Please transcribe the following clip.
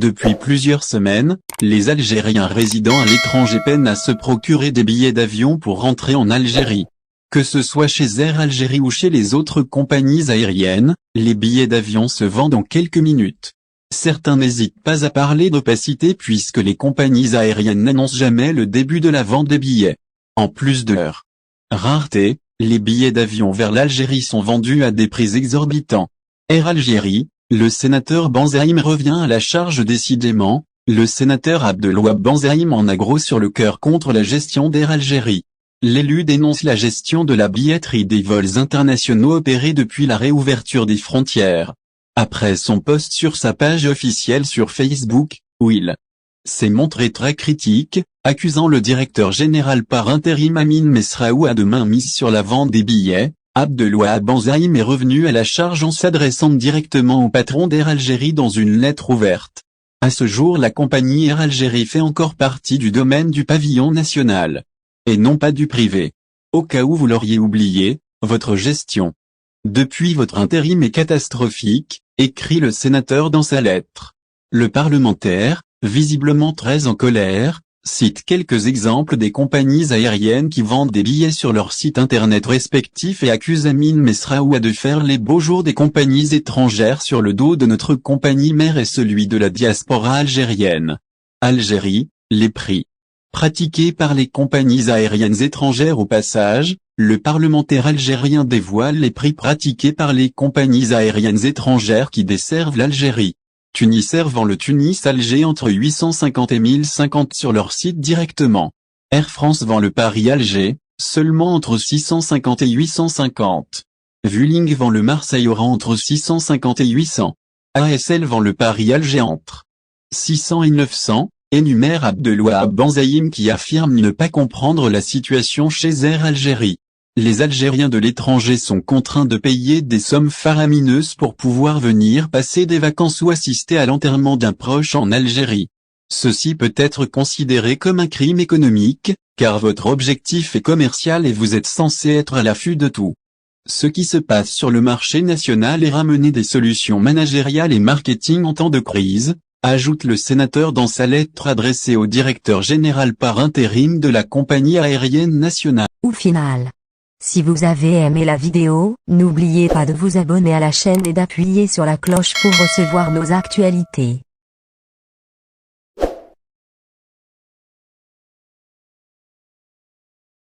Depuis plusieurs semaines, les Algériens résidant à l'étranger peinent à se procurer des billets d'avion pour rentrer en Algérie. Que ce soit chez Air Algérie ou chez les autres compagnies aériennes, les billets d'avion se vendent en quelques minutes. Certains n'hésitent pas à parler d'opacité puisque les compagnies aériennes n'annoncent jamais le début de la vente des billets. En plus de leur rareté, les billets d'avion vers l'Algérie sont vendus à des prix exorbitants. Air Algérie, le sénateur Benzaïm revient à la charge décidément, le sénateur Abdelwahab Benzaïm en a gros sur le cœur contre la gestion d'Air Algérie. L'élu dénonce la gestion de la billetterie des vols internationaux opérés depuis la réouverture des frontières. Après son post sur sa page officielle sur Facebook, où il s'est montré très critique, accusant le directeur général par intérim Amin Mesraoua de mainmise sur la vente des billets, Abdelwahab Benzaïm est revenu à la charge en s'adressant directement au patron d'Air Algérie dans une lettre ouverte. À ce jour, la compagnie Air Algérie fait encore partie du domaine du pavillon national, et non pas du privé. Au cas où vous l'auriez oublié, votre gestion depuis votre intérim est catastrophique, écrit le sénateur dans sa lettre. Le parlementaire, visiblement très en colère, cite quelques exemples des compagnies aériennes qui vendent des billets sur leurs sites internet respectifs et accuse Amin Mesraoua de faire les beaux jours des compagnies étrangères sur le dos de notre compagnie mère et celui de la diaspora algérienne. Algérie, les prix pratiqués par les compagnies aériennes étrangères. Au passage, le parlementaire algérien dévoile les prix pratiqués par les compagnies aériennes étrangères qui desservent l'Algérie. Tunisair vend le Tunis-Alger entre 850 et 1050 sur leur site directement. Air France vend le Paris-Alger, seulement entre 650 et 850. Vueling vend le Marseille-Oran entre 650 et 800. ASL vend le Paris-Alger entre 600 et 900, énumère Abdelwahab Benzaïm qui affirme ne pas comprendre la situation chez Air Algérie. Les Algériens de l'étranger sont contraints de payer des sommes faramineuses pour pouvoir venir passer des vacances ou assister à l'enterrement d'un proche en Algérie. Ceci peut être considéré comme un crime économique, car votre objectif est commercial et vous êtes censé être à l'affût de tout ce qui se passe sur le marché national et ramener des solutions managériales et marketing en temps de crise, ajoute le sénateur dans sa lettre adressée au directeur général par intérim de la compagnie aérienne nationale. Au final, si vous avez aimé la vidéo, n'oubliez pas de vous abonner à la chaîne et d'appuyer sur la cloche pour recevoir nos actualités.